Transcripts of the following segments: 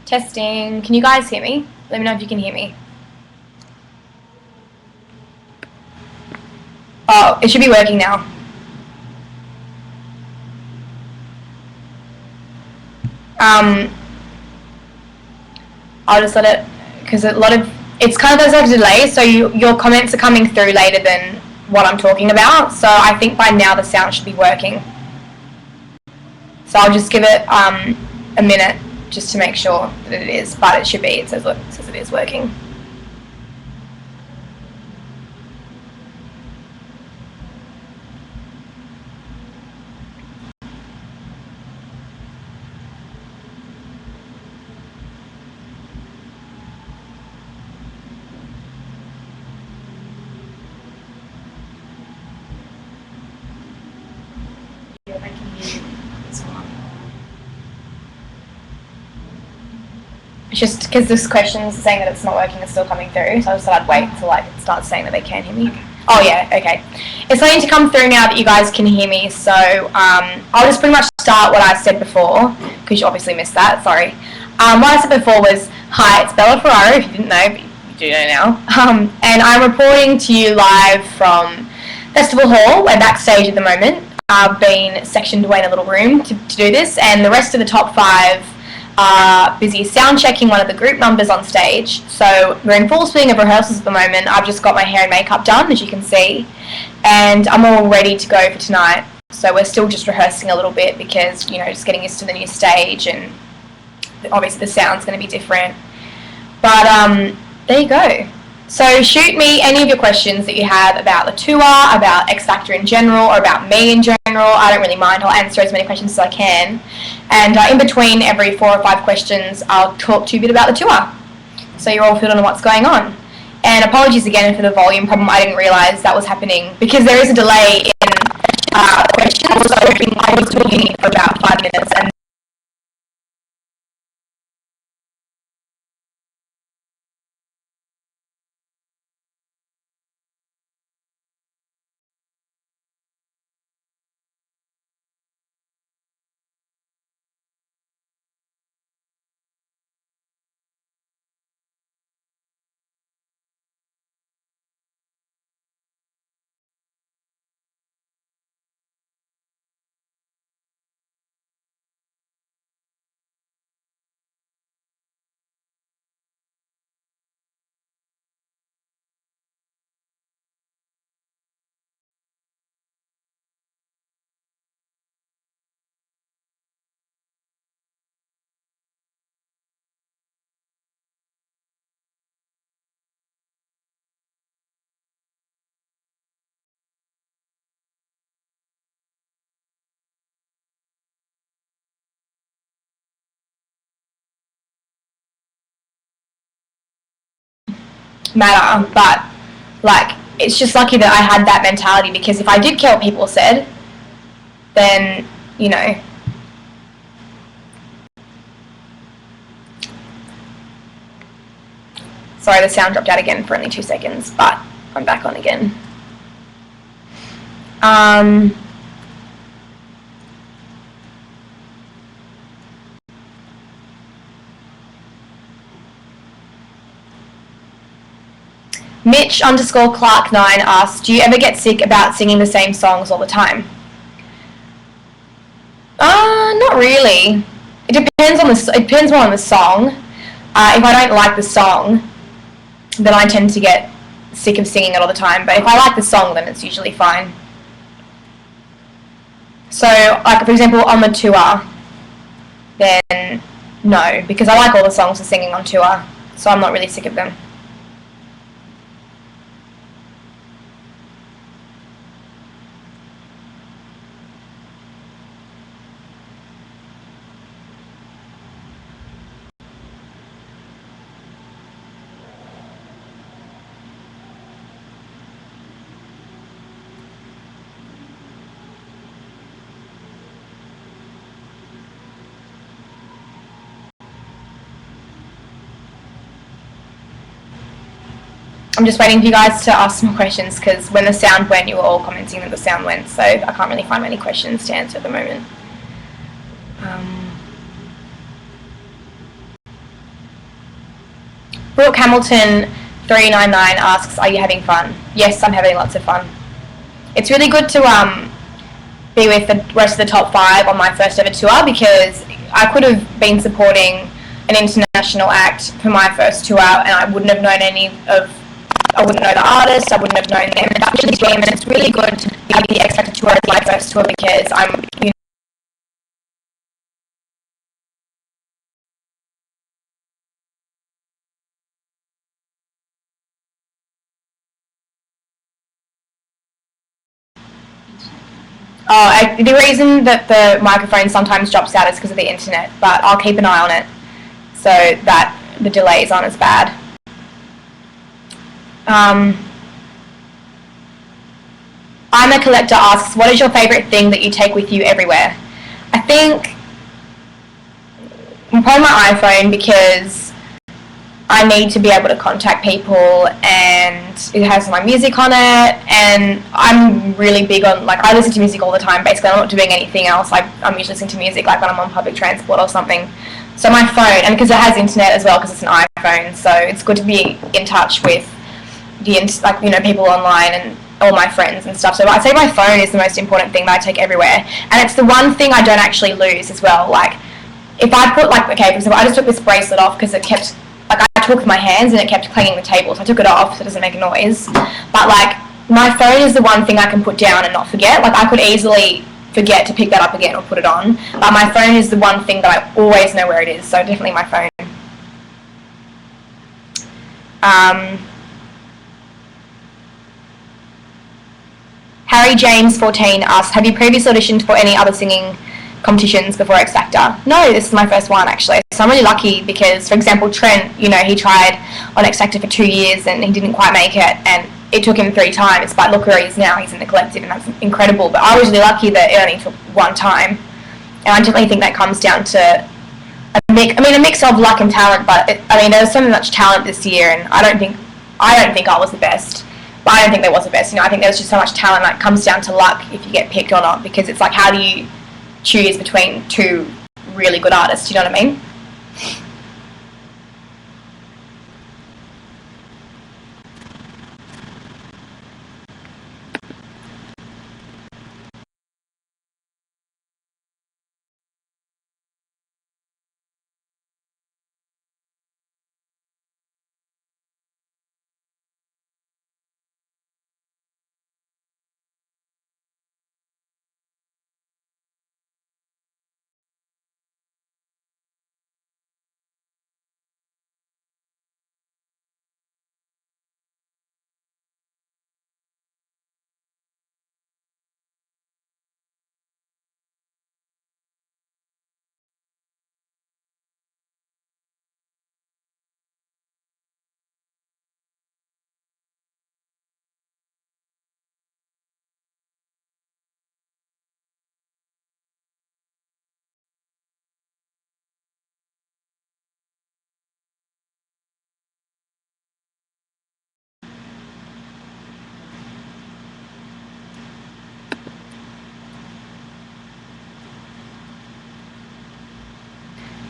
Testing. Can you guys hear me? Let me know if you can hear me. Oh, it should be working now. I'll just let it, because it's kind of there's like a delay, so your comments are coming through later than what I'm talking about, so I think by now the sound should be working. So I'll just give it a minute just to make sure that it is, but it should be. It says it is working. It's just because this question is saying that it's not working, it's still coming through, so I just thought I'd wait till it starts saying that they can hear me. Okay. Oh yeah, okay. It's starting to come through now that you guys can hear me, so I'll just pretty much start what I said before, because you obviously missed that, sorry. What I said before was, hi, it's Bella Ferraro, if you didn't know, but you do know now. And I'm reporting to you live from Festival Hall. We're backstage at the moment. I've been sectioned away in a little room to do this, and the rest of the top 5 are busy sound checking one of the group numbers on stage. So we're in full swing of rehearsals at the moment. I've just got my hair and makeup done, as you can see, and I'm all ready to go for tonight. So we're still just rehearsing a little bit because, you know, just getting used to the new stage, and obviously the sound's going to be different. But there you go. So shoot me any of your questions that you have about the tour, about X Factor in general, or about me in general. I don't really mind. I'll answer as many questions as I can. And in between every 4 or 5 questions, I'll talk to you a bit about the tour, so you're all filled on what's going on. And apologies again for the volume problem. I didn't realise that was happening because there is a delay in questions. So I was talking for about 5 minutes, and matter, but like it's just lucky that I had that mentality, because if I did care what people said, then, you know, sorry, the sound dropped out again for only 2 seconds, but I'm back on again. Mitch_Clark9 asks, do you ever get sick about singing the same songs all the time? Not really. It depends more on the song. If I don't like the song, then I tend to get sick of singing it all the time. But if I like the song, then it's usually fine. So, like, for example, on the tour, then no, because I like all the songs we're singing on tour, so I'm not really sick of them. I'm just waiting for you guys to ask some more questions, because when the sound went, you were all commenting that the sound went, so I can't really find many questions to answer at the moment. Brooke Hamilton 399 asks, are you having fun? Yes, I'm having lots of fun. It's really good to be with the rest of the top 5 on my first ever tour, because I could have been supporting an international act for my first tour and I wouldn't have known I wouldn't know the artists, I wouldn't have known them, and that's really dream, and it's really good to have the X Factor tour as my first tour, because I'm, the reason that the microphone sometimes drops out is because of the internet, but I'll keep an eye on it so that the delays aren't as bad. I'm a Collector asks, what is your favourite thing that you take with you everywhere? I think probably my iPhone, because I need to be able to contact people and it has my music on it, and I'm really big on, like, I listen to music all the time basically. I'm not doing anything else. I'm usually listening to music like when I'm on public transport or something. So my phone, and because it has internet as well, because it's an iPhone, so it's good to be in touch with people online and all my friends and stuff. So I'd say my phone is the most important thing that I take everywhere, and it's the one thing I don't actually lose as well. Like, if I put, like, okay, for example, I just took this bracelet off because it kept, like, I took with my hands and it kept clanging the table, so I took it off so it doesn't make a noise. But, like, my phone is the one thing I can put down and not forget. Like, I could easily forget to pick that up again or put it on, but my phone is the one thing that I always know where it is, so definitely my phone. Harry James 14 asks, have you previously auditioned for any other singing competitions before X Factor? No, this is my first one actually. So I'm really lucky because, for example, Trent, he tried on X Factor for 2 years and he didn't quite make it, and it took him 3 times, but look where he is now. He's in the collective, and that's incredible. But I was really lucky that it only took 1 time, and I definitely think that comes down to a mix of luck and talent. But there was so much talent this year, and I don't think I was the best. But I don't think there was the best. I think there was just so much talent that comes down to luck if you get picked or not, because it's like, how do you choose between 2 really good artists? Do you know what I mean?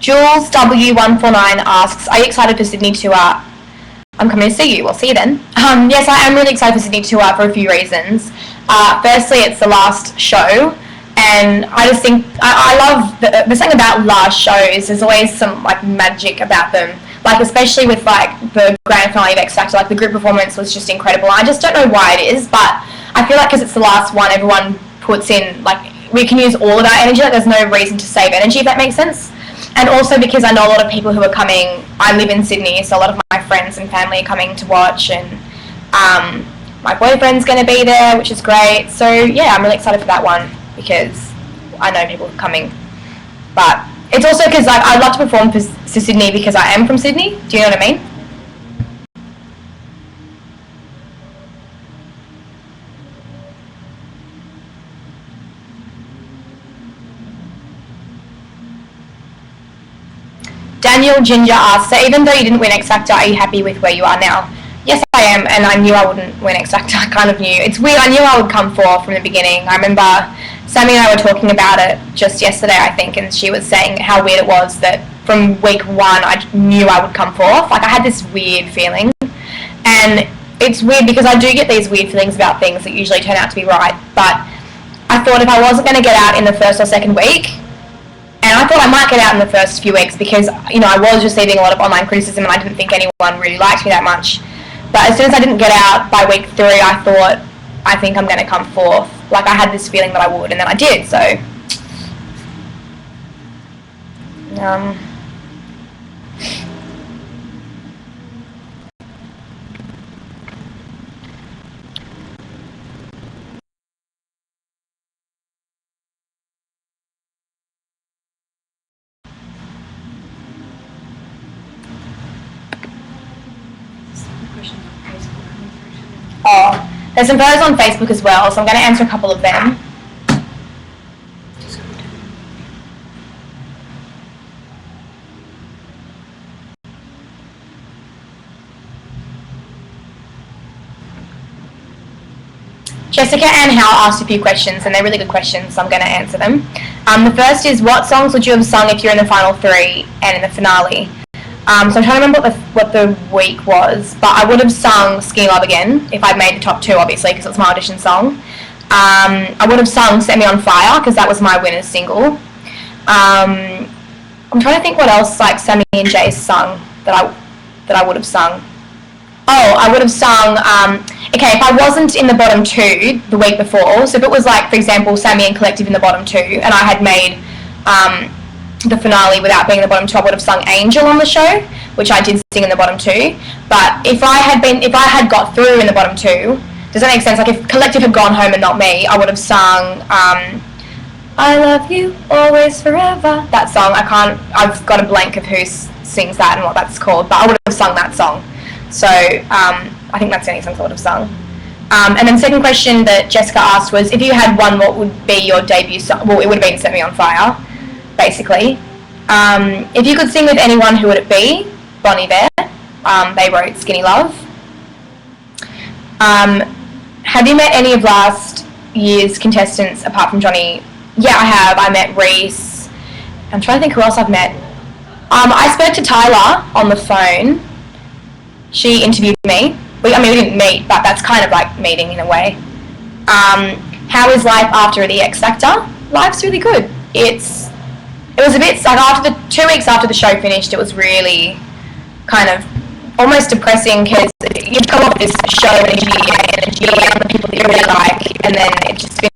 Jules W149 asks, are you excited for Sydney tour? I'm coming to see you. We'll see you then. Yes, I am really excited for Sydney tour for a few reasons. Firstly, it's the last show, and I just think I love the thing about last shows. There's always some magic about them. Especially with the grand finale of X Factor, the group performance was just incredible. I just don't know why it is, but I feel like because it's the last one, everyone puts in we can use all of our energy. There's no reason to save energy, if that makes sense. And also because I know a lot of people who are coming. I live in Sydney, so a lot of my friends and family are coming to watch, and my boyfriend's going to be there, which is great. So yeah, I'm really excited for that one because I know people are coming. But it's also because I'd love to perform for Sydney because I am from Sydney. Do you know what I mean? Daniel Ginger asks, so even though you didn't win X Factor, are you happy with where you are now? Yes, I am, and I knew I wouldn't win X Factor. I kind of knew. It's weird, I knew I would come 4th from the beginning. I remember Sammy and I were talking about it just yesterday, I think, and she was saying how weird it was that from week 1 I knew I would come 4th. Like I had this weird feeling, and it's weird because I do get these weird feelings about things that usually turn out to be right, but I thought if I wasn't going to get out in the first or second week, and I thought I might get out in the first few weeks because, you know, I was receiving a lot of online criticism and I didn't think anyone really liked me that much. But as soon as I didn't get out by week 3, I thought, I think I'm going to come 4th. Like I had this feeling that I would, and then I did, so. Oh, there's some photos on Facebook as well, so I'm going to answer a couple of them. Jessica and Hal asked a few questions, and they're really good questions, so I'm going to answer them. The first is, what songs would you have sung if you're in the final 3 and in the finale? So I'm trying to remember what the week was, but I would have sung Skinny Love Again if I'd made the top 2, obviously, because it's my audition song. I would have sung Set Me On Fire, because that was my winner's single. I'm trying to think what else, like, Sammy and Jay's sung that I would have sung. Oh, I would have sung, okay, if I wasn't in the bottom 2 the week before, so if it was like, for example, Sammy and Collective in the bottom 2, and I had made the finale without being in the bottom 2, I would have sung Angel on the show, which I did sing in the bottom 2. But if I had got through in the bottom 2, does that make sense? Like if Collective had gone home and not me, I would have sung I Love You Always Forever. That song, I've got a blank of who sings that and what that's called, but I would have sung that song. So I think that's the only song I would have sung. And then second question that Jessica asked was, if you had one, what would be your debut song? Well, it would have been Set Me On Fire, basically. If you could sing with anyone, who would it be? Bon Iver. They wrote Skinny Love. Have you met any of last year's contestants apart from Johnny? Yeah, I have. I met Reese. I'm trying to think who else I've met. I spoke to Tyler on the phone. She interviewed me. We didn't meet, but that's kind of like meeting in a way. How is life after the X Factor? Life's really good. It was a bit, like after the 2 weeks after the show finished, it was really kind of almost depressing because you've come off this show energy around the people that you really like, and then it just finished.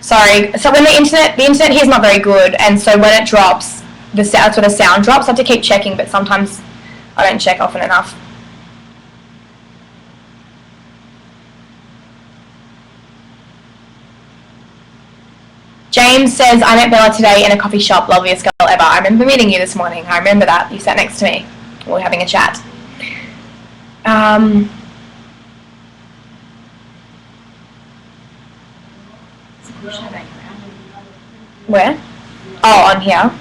Sorry. So when the internet here is not very good, and so when it drops, that's when the sound drops. I have to keep checking, but sometimes I don't check often enough. James says, I met Bella today in a coffee shop, loveliest girl ever. I remember meeting you this morning. I remember that. You sat next to me. We were having a chat. Where? Oh, on here.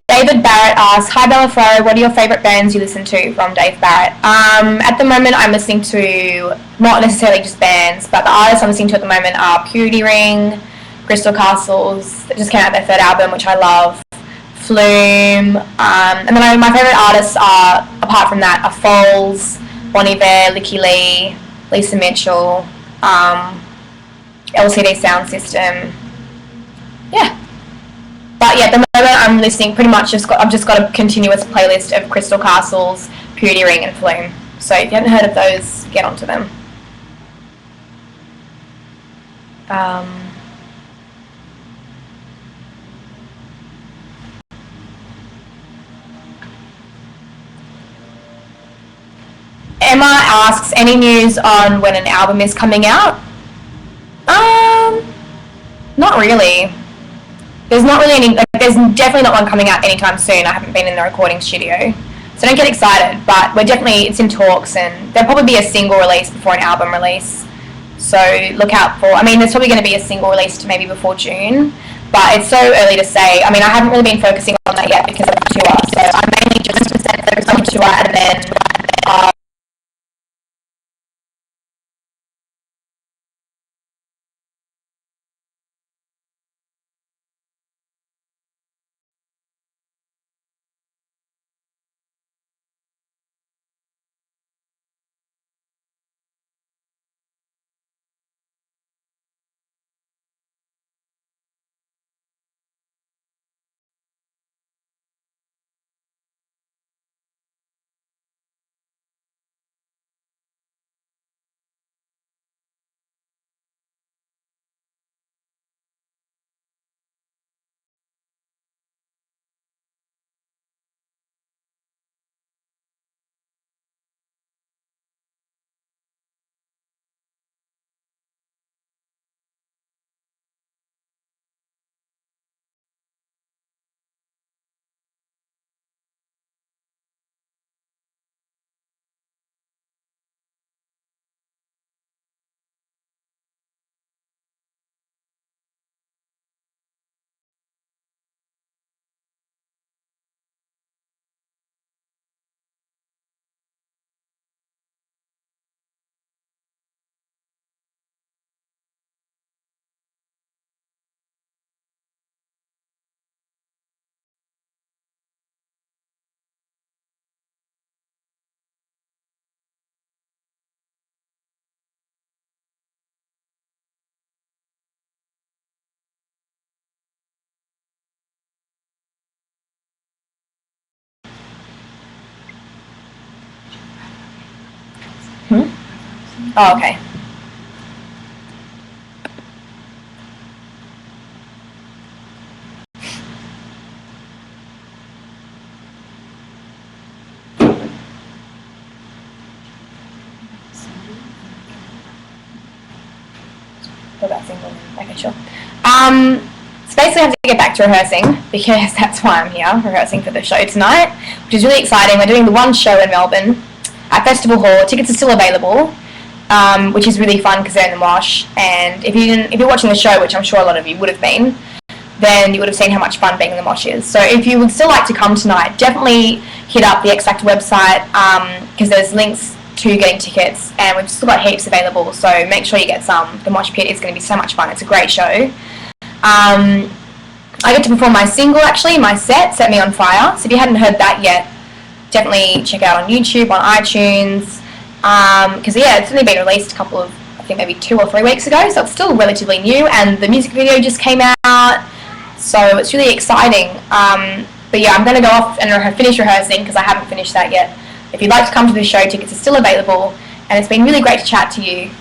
David Barrett Barrett asks, hi Bella Flo, what are your favourite bands you listen to? From Dave Barrett. At the moment I'm listening to, not necessarily just bands, but the artists I'm listening to at the moment are Purity Ring, Crystal Castles, that just came out their third album, which I love, Flume, and then my favourite artists are, apart from that, are Foals, Bon Iver, Licky Lee, Lisa Mitchell, LCD Sound System, yeah. But yeah, at the moment I'm listening pretty much I've just got a continuous playlist of Crystal Castles, Purity Ring and Flume. So if you haven't heard of those, get onto them. Emma asks, any news on when an album is coming out? Not really. There's not really any, there's definitely not one coming out anytime soon. I haven't been in the recording studio. So don't get excited, but it's in talks, and there'll probably be a single release before an album release. So look out for, there's probably going to be a single release maybe before June, but it's so early to say. I haven't really been focusing on that yet because of the tour. So I'm mainly just focused on the tour, and then oh, okay. About single. Okay, sure. So basically I have to get back to rehearsing because that's why I'm here, rehearsing for the show tonight, which is really exciting. We're doing the one show in Melbourne at Festival Hall. Tickets are still available, which is really fun because they're in the mosh. And if you're watching the show, which I'm sure a lot of you would have been, then you would have seen how much fun being in the mosh is. So if you would still like to come tonight, definitely hit up the X Factor website because there's links to getting tickets, and we've still got heaps available, so make sure you get some. The mosh pit is going to be so much fun. It's a great show. I get to perform my single, actually, my Set Me On Fire. So if you hadn't heard that yet, definitely check it out on YouTube, on iTunes, because it's only been released a couple of, I think maybe 2 or 3 weeks ago, so it's still relatively new, and the music video just came out, so it's really exciting. But yeah, I'm going to go off and finish rehearsing because I haven't finished that yet. If you'd like to come to the show, tickets are still available, and it's been really great to chat to you.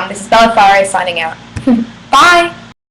This is Bella Faro signing out. Bye!